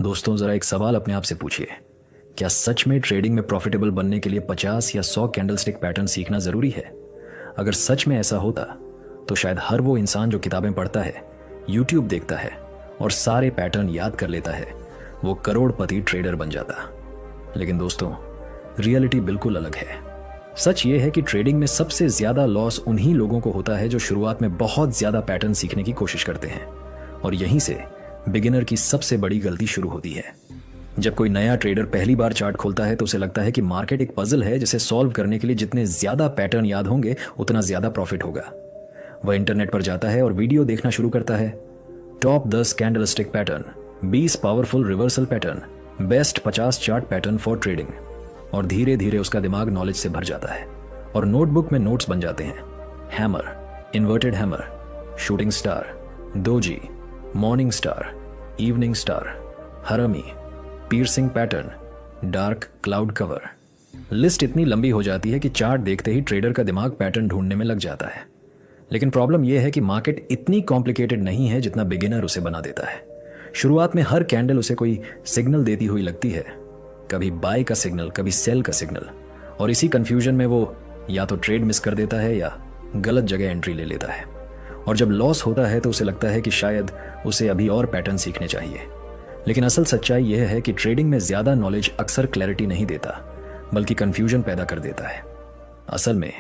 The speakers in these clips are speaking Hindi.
दोस्तों, ज़रा एक सवाल अपने आप से पूछिए। क्या सच में ट्रेडिंग में प्रॉफिटेबल बनने के लिए 50 या 100 कैंडलस्टिक पैटर्न सीखना ज़रूरी है? अगर सच में ऐसा होता तो शायद हर वो इंसान जो किताबें पढ़ता है, यूट्यूब देखता है और सारे पैटर्न याद कर लेता है, वो करोड़पति ट्रेडर बन जाता। लेकिन दोस्तों, रियलिटी बिल्कुल अलग है। सच ये है कि ट्रेडिंग में सबसे ज़्यादा लॉस उन्हीं लोगों को होता है जो शुरुआत में बहुत ज़्यादा पैटर्न सीखने की कोशिश करते हैं, और यहीं से बिगिनर की सबसे बड़ी गलती शुरू होती है। जब कोई नया ट्रेडर पहली बार चार्ट खोलता है तो उसे लगता है कि मार्केट एक पजल है जिसे सॉल्व करने के लिए जितने ज़्यादा पैटर्न याद होंगे उतना ज़्यादा प्रॉफिट होगा। वह इंटरनेट पर जाता है और वीडियो देखना शुरू करता है। Top 10 candlestick pattern, 20 powerful reversal pattern, best 50 chart pattern for trading, और धीरे धीरे उसका दिमाग नॉलेज से भर जाता है और नोटबुक में नोट्स बन जाते हैं। Hammer, inverted hammer, shooting star, doji, morning star, evening star, harami, piercing pattern, dark cloud cover. List इतनी लंबी हो जाती है कि चार्ट देखते ही ट्रेडर का दिमाग पैटर्न ढूंढने में लग जाता है। लेकिन प्रॉब्लम यह है कि मार्केट इतनी कॉम्प्लिकेटेड नहीं है जितना बिगिनर उसे बना देता है। शुरुआत में हर कैंडल उसे कोई सिग्नल देती हुई लगती है, कभी बाय का सिग्नल, कभी सेल का सिग्नल, और इसी कंफ्यूजन में वो या तो ट्रेड मिस कर देता है या गलत जगह एंट्री ले लेता है। और जब लॉस होता है तो उसे लगता है कि शायद उसे अभी और पैटर्न सीखने चाहिए। लेकिन असल सच्चाई यह है कि ट्रेडिंग में ज़्यादा नॉलेज अक्सर क्लैरिटी नहीं देता, बल्कि कंफ्यूजन पैदा कर देता है। असल में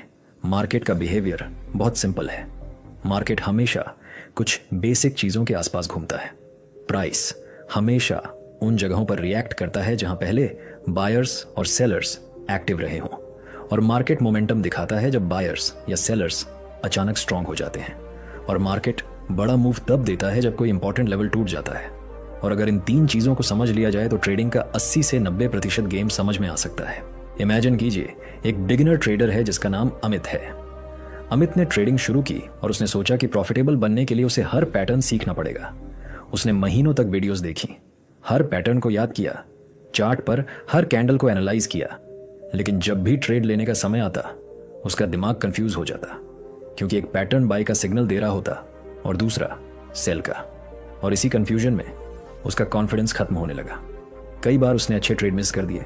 मार्केट का बिहेवियर बहुत सिंपल है। मार्केट हमेशा कुछ बेसिक चीज़ों के आसपास घूमता है। प्राइस हमेशा उन जगहों पर रिएक्ट करता है जहां पहले बायर्स और सेलर्स एक्टिव रहे हों, और मार्केट मोमेंटम दिखाता है जब बायर्स या सेलर्स अचानक स्ट्रांग हो जाते हैं। और मार्केट बड़ा मूव तब देता है जब कोई इंपॉर्टेंट लेवल टूट जाता है। और अगर इन तीन चीज़ों को समझ लिया जाए तो ट्रेडिंग का 80 से 90% गेम समझ में आ सकता है। इमेजिन कीजिए, एक बिगिनर ट्रेडर है जिसका नाम अमित है। अमित ने ट्रेडिंग शुरू की और उसने सोचा कि प्रॉफिटेबल बनने के लिए उसे हर पैटर्न सीखना पड़ेगा। उसने महीनों तक वीडियोस देखी, हर पैटर्न को याद किया, चार्ट पर हर कैंडल को एनालाइज किया। लेकिन जब भी ट्रेड लेने का समय आता, उसका दिमाग कंफ्यूज हो जाता, क्योंकि एक पैटर्न बाय का सिग्नल दे रहा होता और दूसरा सेल का। और इसी कंफ्यूजन में उसका कॉन्फिडेंस खत्म होने लगा। कई बार उसने अच्छे ट्रेड मिस कर दिए,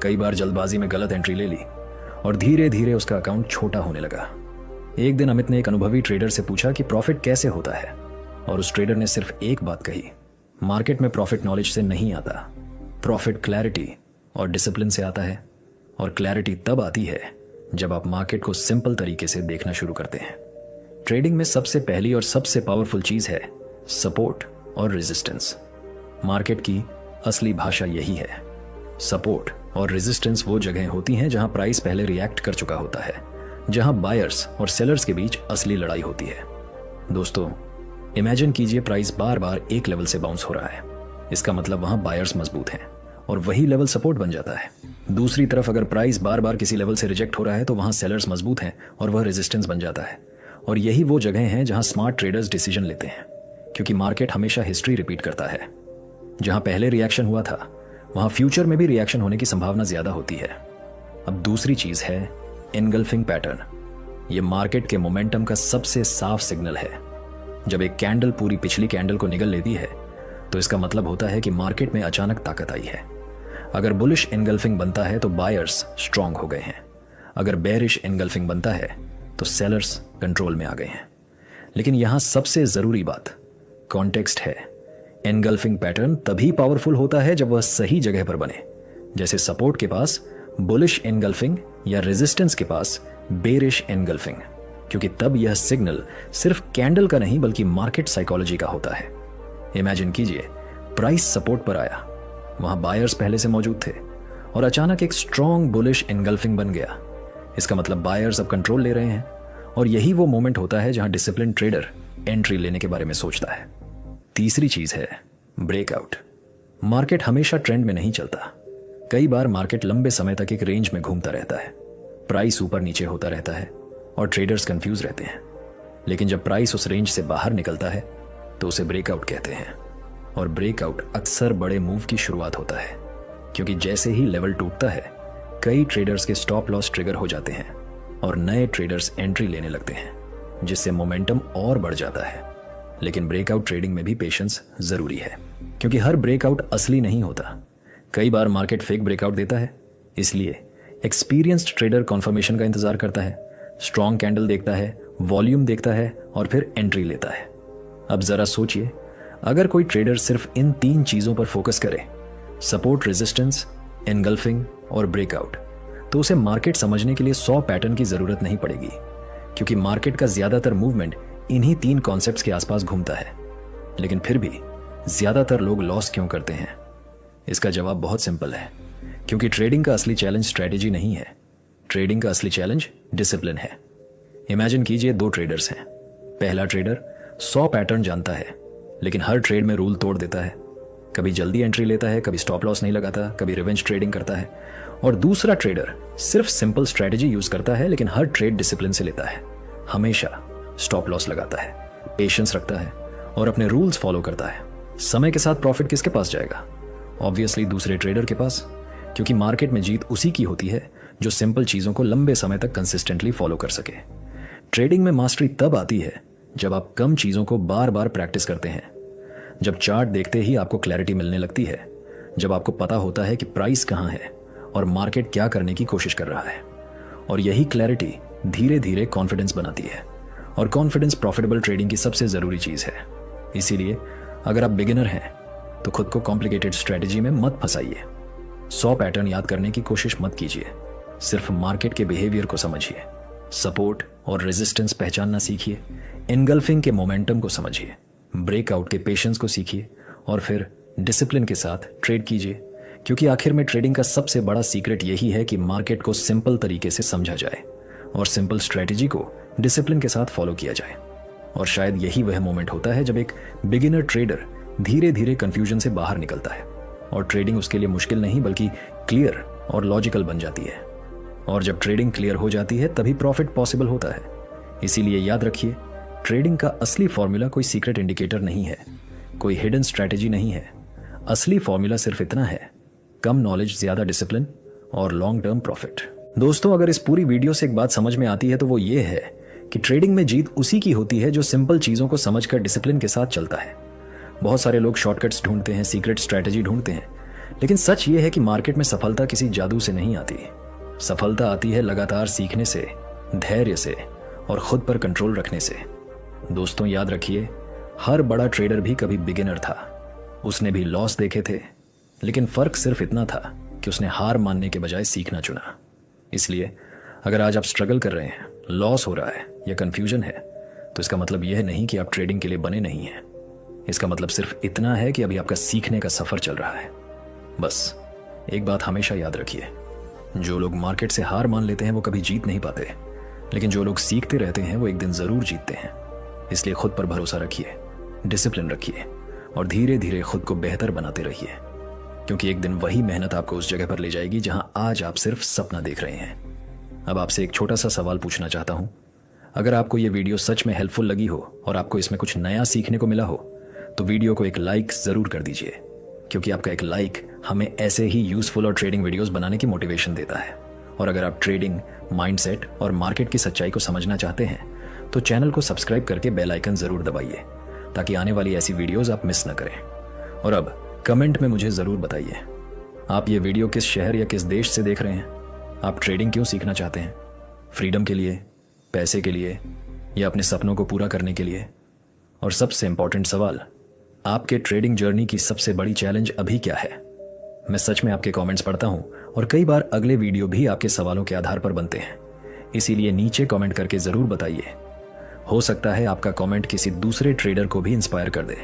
कई बार जल्दबाजी में गलत एंट्री ले ली, और धीरे धीरे उसका अकाउंट छोटा होने लगा। एक दिन अमित ने एक अनुभवी ट्रेडर से पूछा कि प्रॉफिट कैसे होता है, और उस ट्रेडर ने सिर्फ एक बात कही, मार्केट में प्रॉफिट नॉलेज से नहीं आता, प्रॉफिट क्लैरिटी और डिसिप्लिन से आता है। और क्लैरिटी तब आती है जब आप मार्केट को सिंपल तरीके से देखना शुरू करते हैं। ट्रेडिंग में सबसे पहली और सबसे पावरफुल चीज है सपोर्ट और रेजिस्टेंस। मार्केट की असली भाषा यही है। सपोर्ट और रेजिस्टेंस वो जगह होती हैं जहां प्राइस पहले रिएक्ट कर चुका होता है, जहां बायर्स और सेलर्स के बीच असली लड़ाई होती है। दोस्तों, इमेजिन कीजिए प्राइस बार बार एक लेवल से बाउंस हो रहा है। इसका मतलब वहां बायर्स मजबूत हैं और वही लेवल सपोर्ट बन जाता है। दूसरी तरफ अगर प्राइस बार बार किसी लेवल से रिजेक्ट हो रहा है तो वहां सेलर्स मजबूत हैं और वह रेजिस्टेंस बन जाता है। और यही वो जगह हैं जहां स्मार्ट ट्रेडर्स डिसीजन लेते हैं, क्योंकि मार्केट हमेशा हिस्ट्री रिपीट करता है। जहां पहले रिएक्शन हुआ था वहां फ्यूचर में भी रिएक्शन होने की संभावना ज्यादा होती है। अब दूसरी चीज है एनगल्फिंग पैटर्न। यह मार्केट के मोमेंटम का सबसे साफ सिग्नल है। जब एक कैंडल पूरी पिछली कैंडल को निगल लेती है तो इसका मतलब होता है कि मार्केट में अचानक ताकत आई है। अगर बुलिश एनगल्फिंग बनता है तो बायर्स स्ट्रांग हो गए हैं। अगर बेरिश एनगल्फिंग बनता है तो सेलर्स कंट्रोल में आ गए हैं। लेकिन यहां सबसे जरूरी बात कॉन्टेक्स्ट है। एनगल्फिंग पैटर्न तभी पावरफुल होता है जब वह सही जगह पर बने, जैसे सपोर्ट के पास बुलिश एनगल्फिंग या रेजिस्टेंस के पास बेरिश एनगल्फिंग, क्योंकि तब यह सिग्नल सिर्फ कैंडल का नहीं बल्कि मार्केट साइकोलॉजी का होता है। इमेजिन कीजिए, प्राइस सपोर्ट पर आया, वहां बायर्स पहले से मौजूद थे और अचानक एक स्ट्रॉन्ग बुलिश एनगल्फिंग बन गया। इसका मतलब बायर्स अब कंट्रोल ले रहे हैं, और यही वो मोमेंट होता है जहां डिसिप्लिन ट्रेडर एंट्री लेने के बारे में सोचता है। तीसरी चीज है ब्रेकआउट। मार्केट हमेशा ट्रेंड में नहीं चलता। कई बार मार्केट लंबे समय तक एक रेंज में घूमता रहता है। प्राइस ऊपर नीचे होता रहता है और ट्रेडर्स कंफ्यूज रहते हैं। लेकिन जब प्राइस उस रेंज से बाहर निकलता है तो उसे ब्रेकआउट कहते हैं। और ब्रेकआउट अक्सर बड़े मूव की शुरुआत होता है, क्योंकि जैसे ही लेवल टूटता है कई ट्रेडर्स के स्टॉप लॉस ट्रिगर हो जाते हैं और नए ट्रेडर्स एंट्री लेने लगते हैं, जिससे मोमेंटम और बढ़ जाता है। लेकिन ब्रेकआउट ट्रेडिंग में भी पेशेंस जरूरी है। क्योंकि हर ब्रेकआउट असली नहीं होता। कई बार मार्केट फेक ब्रेकआउट देता है, इसलिए एक्सपीरियंस्ड ट्रेडर कॉन्फर्मेशन का इंतजार करता है, स्ट्रॉन्ग कैंडल देखता है, वॉल्यूम देखता है और फिर एंट्री लेता है। अब जरा सोचिए, अगर कोई ट्रेडर सिर्फ इन 3 चीजों पर फोकस करे, सपोर्ट, रेजिस्टेंस, एनगल्फिंग और ब्रेकआउट, तो उसे मार्केट समझने के लिए 100 पैटर्न की जरूरत नहीं पड़ेगी, क्योंकि मार्केट का ज्यादातर मूवमेंट इन्हीं 3 कॉन्सेप्ट्स के आसपास घूमता है। लेकिन फिर भी ज्यादातर लोग लॉस क्यों करते हैं? इसका जवाब बहुत सिंपल है, क्योंकि ट्रेडिंग का असली चैलेंज स्ट्रेटेजी नहीं है, ट्रेडिंग का असली चैलेंज डिसिप्लिन है। इमेजिन कीजिए 2 ट्रेडर्स हैं। पहला ट्रेडर 100 पैटर्न जानता है, लेकिन हर ट्रेड में रूल तोड़ देता है। कभी जल्दी एंट्री लेता है, कभी स्टॉप लॉस नहीं लगाता, कभी रिवेंज ट्रेडिंग करता है। और दूसरा ट्रेडर सिर्फ सिंपल स्ट्रेटेजी यूज करता है, लेकिन हर ट्रेड डिसिप्लिन से लेता है, हमेशा स्टॉप लॉस लगाता है, पेशेंस रखता है और अपने रूल्स फॉलो करता है। समय के साथ प्रॉफिट किसके पास जाएगा? ऑब्वियसली दूसरे ट्रेडर के पास, क्योंकि मार्केट में जीत उसी की होती है जो सिंपल चीजों को लंबे समय तक कंसिस्टेंटली फॉलो कर सके। ट्रेडिंग में मास्टरी तब आती है जब आप कम चीजों को बार बार प्रैक्टिस करते हैं, जब चार्ट देखते ही आपको क्लैरिटी मिलने लगती है, जब आपको पता होता है कि प्राइस कहां है और मार्केट क्या करने की कोशिश कर रहा है। और यही क्लैरिटी धीरे धीरे कॉन्फिडेंस बनाती है, और कॉन्फिडेंस प्रॉफिटेबल ट्रेडिंग की सबसे जरूरी चीज है। इसीलिए अगर आप बिगिनर हैं तो खुद को कॉम्प्लिकेटेड स्ट्रेटेजी में मत फंसाइए। 100 पैटर्न याद करने की कोशिश मत कीजिए, सिर्फ मार्केट के बिहेवियर को समझिए, सपोर्ट और रेजिस्टेंस पहचानना सीखिए, एनगल्फिंग के मोमेंटम को समझिए, ब्रेकआउट के पेशेंस को सीखिए और फिर डिसिप्लिन के साथ ट्रेड कीजिए। क्योंकि आखिर में ट्रेडिंग का सबसे बड़ा सीक्रेट यही है कि मार्केट को सिंपल तरीके से समझा जाए और सिंपल स्ट्रेटेजी को डिसिप्लिन के साथ फॉलो किया जाए। और शायद यही वह मोमेंट होता है जब एक बिगिनर ट्रेडर धीरे धीरे कंफ्यूजन से बाहर निकलता है और ट्रेडिंग उसके लिए मुश्किल नहीं बल्कि क्लियर और लॉजिकल बन जाती है। और जब ट्रेडिंग क्लियर हो जाती है तभी प्रॉफिट पॉसिबल होता है। इसीलिए याद रखिए, ट्रेडिंग का असली फॉर्मूला कोई सीक्रेट इंडिकेटर नहीं है, कोई हिडन स्ट्रैटेजी नहीं है। असली फॉर्मूला सिर्फ इतना है, कम नॉलेज, ज्यादा डिसिप्लिन और लॉन्ग टर्म प्रॉफिट। दोस्तों, अगर इस पूरी वीडियो से एक बात समझ में आती है तो वो ये है कि ट्रेडिंग में जीत उसी की होती है जो सिंपल चीजों को समझकर डिसिप्लिन के साथ चलता है। बहुत सारे लोग शॉर्टकट्स ढूंढते हैं, सीक्रेट स्ट्रैटेजी ढूंढते हैं, लेकिन सच ये है कि मार्केट में सफलता किसी जादू से नहीं आती। सफलता आती है लगातार सीखने से, धैर्य से और खुद पर कंट्रोल रखने से। दोस्तों, याद रखिए, हर बड़ा ट्रेडर भी कभी बिगिनर था। उसने भी लॉस देखे थे, लेकिन फर्क सिर्फ इतना था कि उसने हार मानने के बजाय सीखना चुना। इसलिए अगर आज आप स्ट्रगल कर रहे हैं, लॉस हो रहा है या कंफ्यूजन है, तो इसका मतलब यह नहीं कि आप ट्रेडिंग के लिए बने नहीं हैं। इसका मतलब सिर्फ इतना है कि अभी आपका सीखने का सफर चल रहा है। बस एक बात हमेशा याद रखिए, जो लोग मार्केट से हार मान लेते हैं वो कभी जीत नहीं पाते, लेकिन जो लोग सीखते रहते हैं वो एक दिन जरूर जीतते हैं। इसलिए खुद पर भरोसा रखिए, डिसिप्लिन रखिए और धीरे धीरे खुद को बेहतर बनाते रहिए, क्योंकि एक दिन वही मेहनत आपको उस जगह पर ले जाएगी जहां आज आप सिर्फ सपना देख रहे हैं। अब आपसे एक छोटा सा सवाल पूछना चाहता हूं। अगर आपको यह वीडियो सच में हेल्पफुल लगी हो और आपको इसमें कुछ नया सीखने को मिला हो, तो वीडियो को एक लाइक जरूर कर दीजिए, क्योंकि आपका एक लाइक हमें ऐसे ही यूजफुल और ट्रेडिंग वीडियोस बनाने की मोटिवेशन देता है। और अगर आप ट्रेडिंग, माइंडसेट और मार्केट की सच्चाई को समझना चाहते हैं, तो चैनल को सब्सक्राइब करके बेल आइकन जरूर दबाइए, ताकि आने वाली ऐसी वीडियोस आप मिस न करें। और अब कमेंट में मुझे जरूर बताइए, आप ये वीडियो किस शहर या किस देश से देख रहे हैं? आप ट्रेडिंग क्यों सीखना चाहते हैं? फ्रीडम के लिए, पैसे के लिए या अपने सपनों को पूरा करने के लिए? और सबसे इंपॉर्टेंट सवाल, आपके ट्रेडिंग जर्नी की सबसे बड़ी चैलेंज अभी क्या है? मैं सच में आपके कमेंट्स पढ़ता हूं और कई बार अगले वीडियो भी आपके सवालों के आधार पर बनते हैं। इसीलिए नीचे कमेंट करके जरूर बताइए। हो सकता है आपका कमेंट किसी दूसरे ट्रेडर को भी इंस्पायर कर दे।